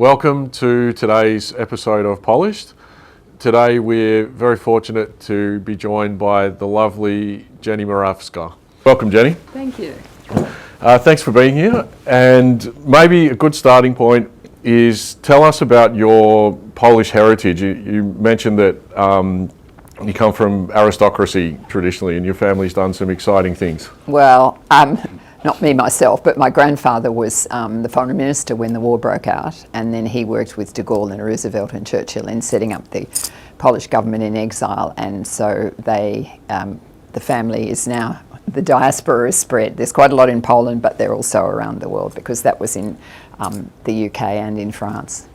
Welcome to today's episode of Polished. Today we're very fortunate to be joined by the lovely Jenny Morawska. Welcome, Jenny. Thank you. Thanks for being here. And maybe a good starting point is tell us about your Polish heritage. You mentioned that you come from aristocracy traditionally and your family's done some exciting things. Well, not me myself, but my grandfather was the foreign minister when the war broke out, and then he worked with de Gaulle and Roosevelt and Churchill in setting up the Polish government in exile, and so the family is now, the diaspora is spread. There's quite a lot in Poland, but they're also around the world because that was in the UK and in France.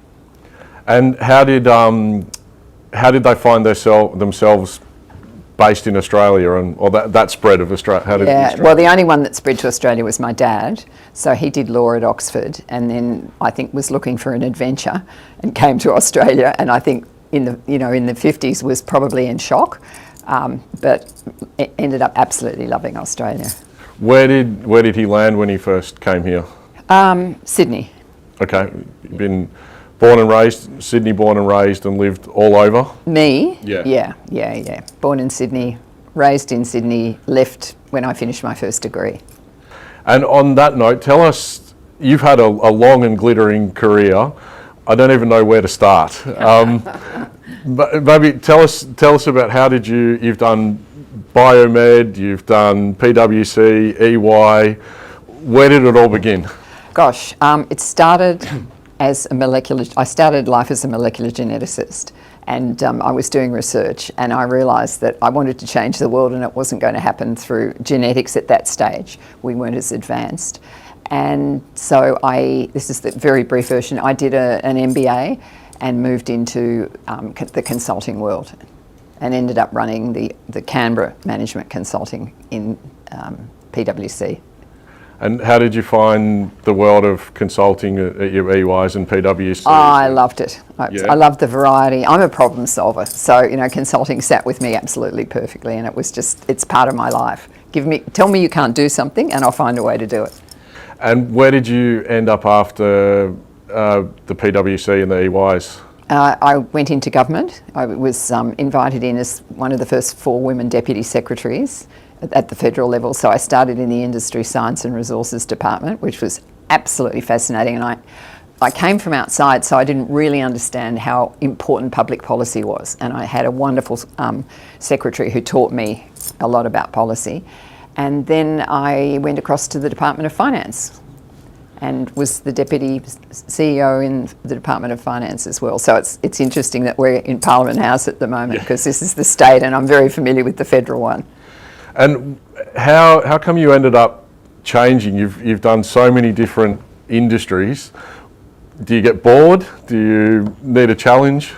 And how did they find themselves based in Australia, or that spread of Australia? How did well, the only one that spread to Australia was my dad. So he did law at Oxford, and then I think was looking for an adventure and came to Australia. And I think in the 50s was probably in shock, but it ended up absolutely loving Australia. Where did he land when he first came here? Sydney. Okay, you've been born and raised, Sydney born and raised, and lived all over? Me? Yeah. Yeah. Born in Sydney, raised in Sydney, left when I finished my first degree. And on that note, tell us, you've had a long and glittering career. I don't even know where to start. But maybe tell us about how you've done biomed, you've done PwC, EY. Where did it all begin? Gosh, it started I started life as a molecular geneticist, and I was doing research, and I realised that I wanted to change the world, and it wasn't going to happen through genetics at that stage. We weren't as advanced. And so this is the very brief version, I did an MBA and moved into the consulting world and ended up running the Canberra management consulting in PwC. And how did you find the world of consulting at your EYs and PwC? Oh, I loved it. I loved the variety. I'm a problem solver, so consulting sat with me absolutely perfectly, and it's part of my life. Tell me you can't do something, and I'll find a way to do it. And where did you end up after the PwC and the EYs? I went into government. I was invited in as one of the first 4 women deputy secretaries at the federal level. So I started in the Industry, Science and Resources Department, which was absolutely fascinating. And I came from outside, so I didn't really understand how important public policy was. And I had a wonderful secretary who taught me a lot about policy. And then I went across to the Department of Finance and was the Deputy CEO in the Department of Finance as well. So it's interesting that we're in Parliament House at the moment because this is the state and I'm very familiar with the federal one. And how come you ended up changing? You've done so many different industries. Do you get bored? Do you need a challenge?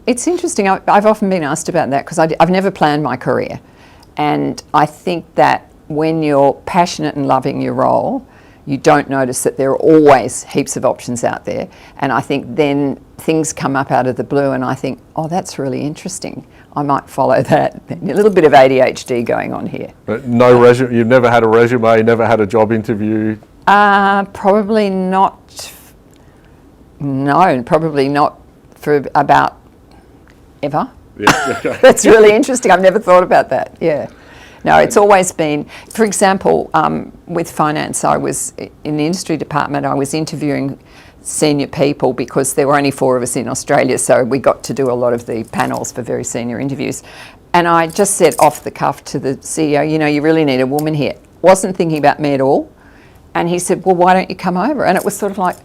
It's interesting. I've often been asked about that because I've never planned my career. And I think that when you're passionate and loving your role, you don't notice that there are always heaps of options out there. And I think then things come up out of the blue and I think, oh, that's really interesting. I might follow that. A little bit of ADHD going on here. No resume. You've never had a resume, never had a job interview? Probably not. No, probably not for about ever. Yeah. That's really interesting. I've never thought about that. Yeah. No, it's always been, for example, with finance, I was in the industry department, I was interviewing senior people because there were only 4 of us in Australia, so we got to do a lot of the panels for very senior interviews. And I just said off the cuff to the CEO, you really need a woman here. Wasn't thinking about me at all. And he said, well, why don't you come over? And it was sort of like,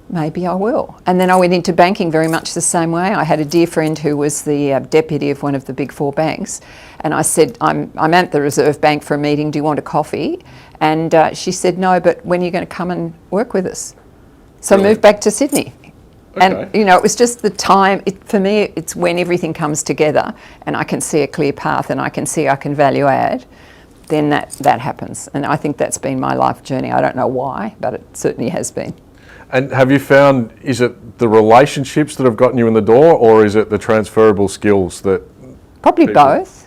maybe I will. And then I went into banking very much the same way. I had a dear friend who was the deputy of one of the big 4 banks. And I said, I'm at the Reserve Bank for a meeting, do you want a coffee? And she said, no, but when are you going to come and work with us? So I moved back to Sydney. Okay. And, it was just the time. For me, it's when everything comes together and I can see a clear path and I can see I can value add, then that happens. And I think that's been my life journey. I don't know why, but it certainly has been. And have you found, is it the relationships that have gotten you in the door, or is it the transferable skills that... Probably both.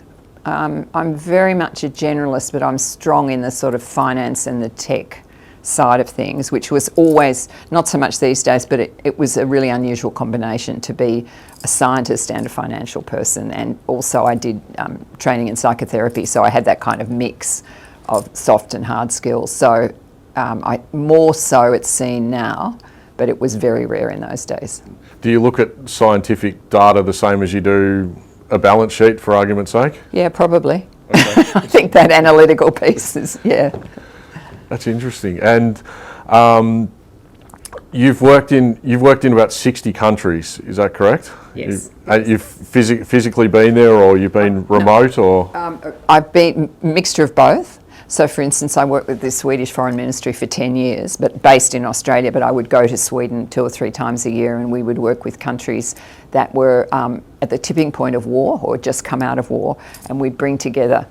I'm very much a generalist, but I'm strong in the sort of finance and the tech side of things, which was always, not so much these days, but it was a really unusual combination to be a scientist and a financial person. And also I did training in psychotherapy, so I had that kind of mix of soft and hard skills. So more so it's seen now, but it was very rare in those days. Do you look at scientific data the same as you do a balance sheet, for argument's sake? Yeah, probably. Okay. I think that analytical piece is, yeah. That's interesting. And you've worked in about 60 countries. Is that correct? Yes. You've physically been there, or you've been remote, or? I've been a mixture of both. So, for instance, I worked with the Swedish Foreign Ministry for 10 years, but based in Australia, but I would go to Sweden 2 or 3 times a year, and we would work with countries that were at the tipping point of war or just come out of war, and we'd bring together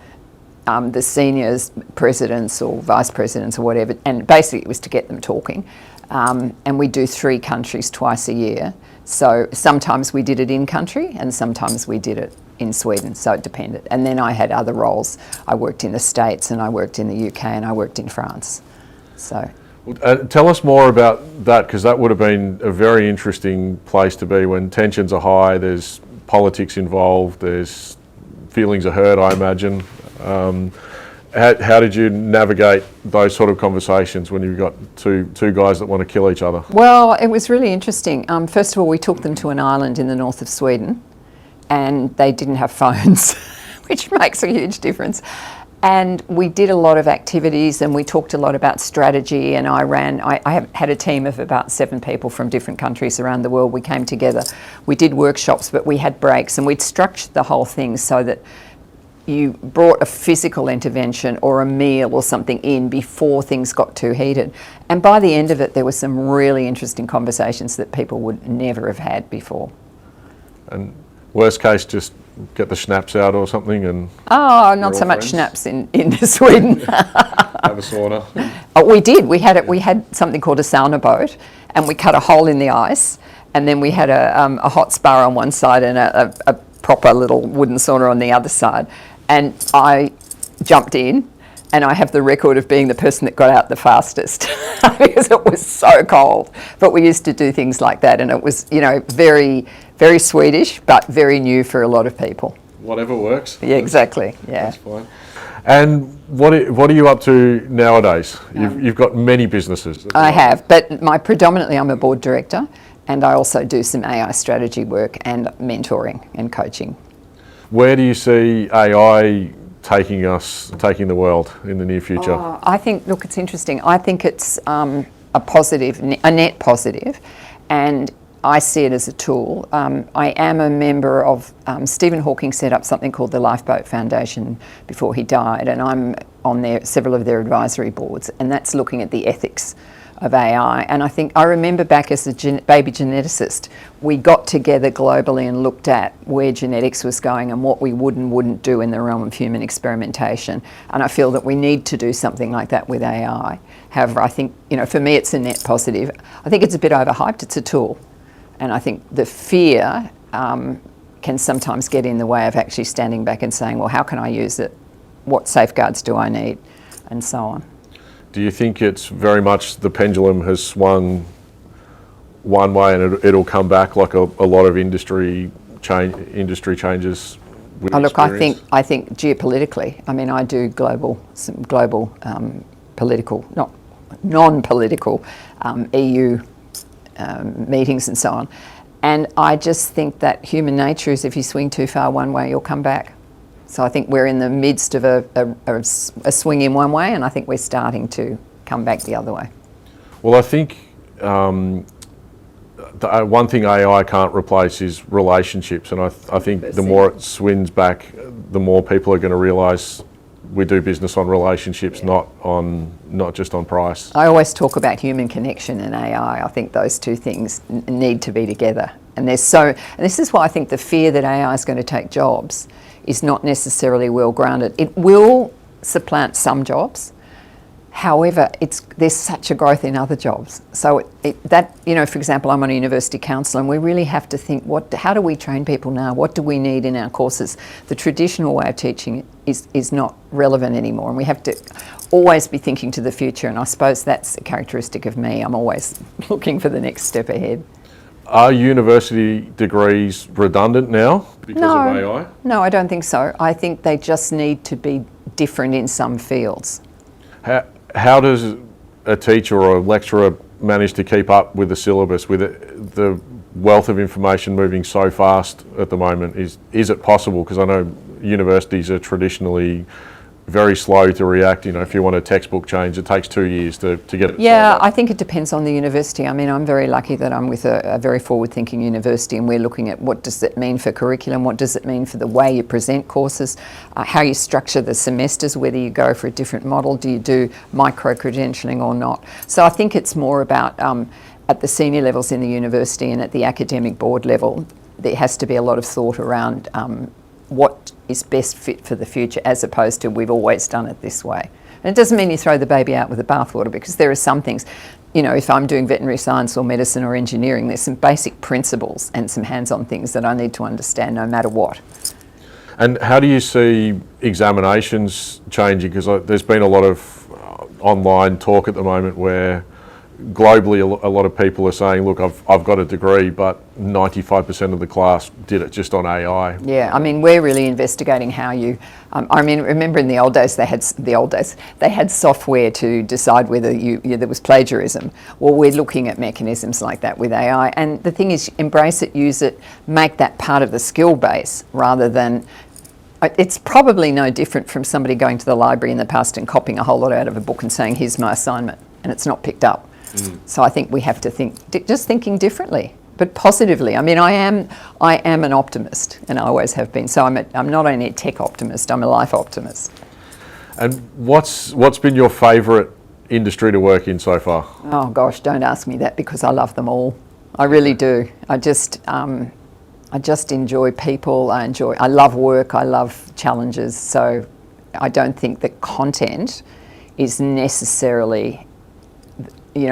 the seniors, presidents or vice presidents or whatever, and basically it was to get them talking. And we do 3 countries twice a year. So sometimes we did it in country and sometimes we did it in Sweden, so it depended. And then I had other roles. I worked in the States and I worked in the UK and I worked in France. So. Tell us more about that, because that would have been a very interesting place to be when tensions are high, there's politics involved, there's feelings are hurt, I imagine. How did you navigate those sort of conversations when you've got two guys that want to kill each other? Well, it was really interesting. First of all, we took them to an island in the north of Sweden, and they didn't have phones, which makes a huge difference. And we did a lot of activities, and we talked a lot about strategy, and I had a team of about 7 people from different countries around the world. We came together, we did workshops, but we had breaks, and we'd structured the whole thing so that you brought a physical intervention or a meal or something in before things got too heated. And by the end of it, there were some really interesting conversations that people would never have had before. And worst case, just get the schnapps out or something and... Oh, not so much schnapps in Sweden. Have a sauna. Oh, we did. We had something called a sauna boat, and we cut a hole in the ice, and then we had a hot spa on one side and a proper little wooden sauna on the other side. And I jumped in, and I have the record of being the person that got out the fastest because it was so cold. But we used to do things like that, and it was, very, very Swedish, but very new for a lot of people. Whatever works. Yeah, exactly. Yeah. That's fine. And what are you up to nowadays? You've got many businesses. I have, but predominantly I'm a board director, and I also do some AI strategy work and mentoring and coaching. Where do you see AI taking the world in the near future? I think, look, it's interesting. I think it's a net positive, and I see it as a tool. I am a member of, Stephen Hawking set up something called the Lifeboat Foundation before he died, and I'm on several of their advisory boards, and that's looking at the ethics of AI. And I remember back as a baby geneticist, we got together globally and looked at where genetics was going and what we would and wouldn't do in the realm of human experimentation. And I feel that we need to do something like that with AI. However, I think, for me it's a net positive. I think it's a bit overhyped, it's a tool. And I think the fear can sometimes get in the way of actually standing back and saying, well, how can I use it? What safeguards do I need? And so on. Do you think it's very much the pendulum has swung one way and it'll come back like a lot of industry changes? Look, I think geopolitically. I mean, I do some global political, not non-political EU meetings and so on. And I just think that human nature is if you swing too far one way, you'll come back. So I think we're in the midst of a swing in one way, and I think we're starting to come back the other way. Well, I think the one thing AI can't replace is relationships, and I think the more it swings back, the more people are going to realise we do business on relationships, not just on price. I always talk about human connection and AI. I think those two things need to be together. And this is why I think the fear that AI is going to take jobs is not necessarily well grounded. It will supplant some jobs. However, there's such a growth in other jobs. So for example, I'm on a university council, and we really have to think, how do we train people now? What do we need in our courses? The traditional way of teaching is not relevant anymore, and we have to always be thinking to the future, and I suppose that's a characteristic of me. I'm always looking for the next step ahead. Are university degrees redundant now because of AI? No, I don't think so. I think they just need to be different in some fields. How does a teacher or a lecturer manage to keep up with the syllabus, with the wealth of information moving so fast at the moment? Is it possible? Because I know universities are traditionally very slow to react. If you want a textbook change, it takes 2 years to get it. Yeah, I think it depends on the university. I mean, I'm very lucky that I'm with a very forward-thinking university, and we're looking at what does it mean for curriculum, what does it mean for the way you present courses, how you structure the semesters, whether you go for a different model, do you do micro-credentialing or not. So I think it's more about at the senior levels in the university and at the academic board level, there has to be a lot of thought around what is best fit for the future, as opposed to we've always done it this way. And it doesn't mean you throw the baby out with the bathwater, because there are some things, if I'm doing veterinary science or medicine or engineering, there's some basic principles and some hands-on things that I need to understand no matter what. And how do you see examinations changing? Because there's been a lot of online talk at the moment where globally a lot of people are saying, look, I've got a degree, but 95% of the class did it just on AI. Yeah, I mean, we're really investigating how you, remember in the old days, they had software to decide whether there was plagiarism. Well, we're looking at mechanisms like that with AI. And the thing is, embrace it, use it, make that part of the skill base rather than, it's probably no different from somebody going to the library in the past and copying a whole lot out of a book and saying, here's my assignment, and it's not picked up. So I think we have to think, just thinking differently, but positively. I mean, I am an optimist, and I always have been. So I'm not only a tech optimist, I'm a life optimist. And what's been your favourite industry to work in so far? Oh gosh, don't ask me that, because I love them all. I really do. I just enjoy people. I love work. I love challenges. So I don't think the content is necessarily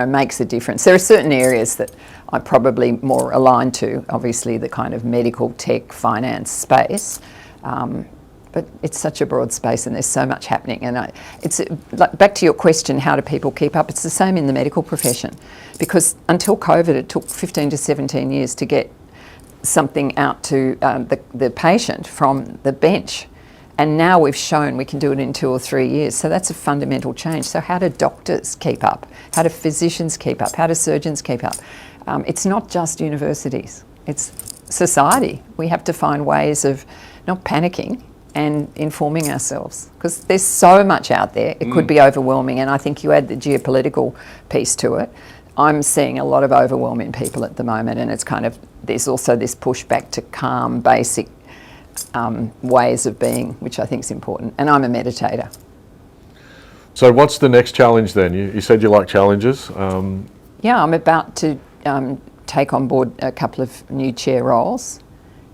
makes a difference. There are certain areas that I'm probably more aligned to, obviously the kind of medical, tech, finance space, but it's such a broad space and there's so much happening. And it's like, back to your question, how do people keep up? It's the same in the medical profession, because until COVID, it took 15 to 17 years to get something out to the patient from the bench. And now we've shown we can do it in 2 or 3 years. So that's a fundamental change. So how do doctors keep up? How do physicians keep up? How do surgeons keep up? It's not just universities, it's society. We have to find ways of not panicking and informing ourselves, because there's so much out there. It could be overwhelming. And I think you add the geopolitical piece to it. I'm seeing a lot of overwhelming people at the moment, and it's kind of, there's also this push back to calm, basic ways of being, which I think is important. And I'm a meditator. So what's the next challenge then? You said you like challenges. Yeah, I'm about to take on board a couple of new chair roles,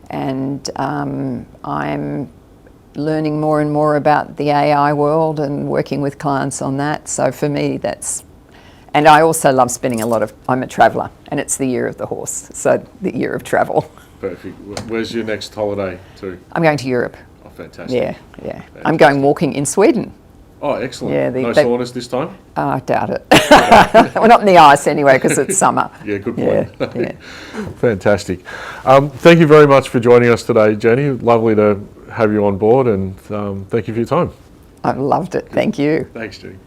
and I'm learning more and more about the AI world and working with clients on that. So for me, and I also love spending I'm a traveller, and it's the year of the horse, so the year of travel. Perfect. Where's your next holiday to? I'm going to Europe. Oh, fantastic. Yeah. Fantastic. I'm going walking in Sweden. Oh, excellent. Yeah, no saunas this time? I doubt it. Well, not in the ice anyway, because it's summer. Yeah, good point. Yeah. Fantastic. Thank you very much for joining us today, Jenny. Lovely to have you on board, and thank you for your time. I loved it. Thank you. Thanks, Jenny.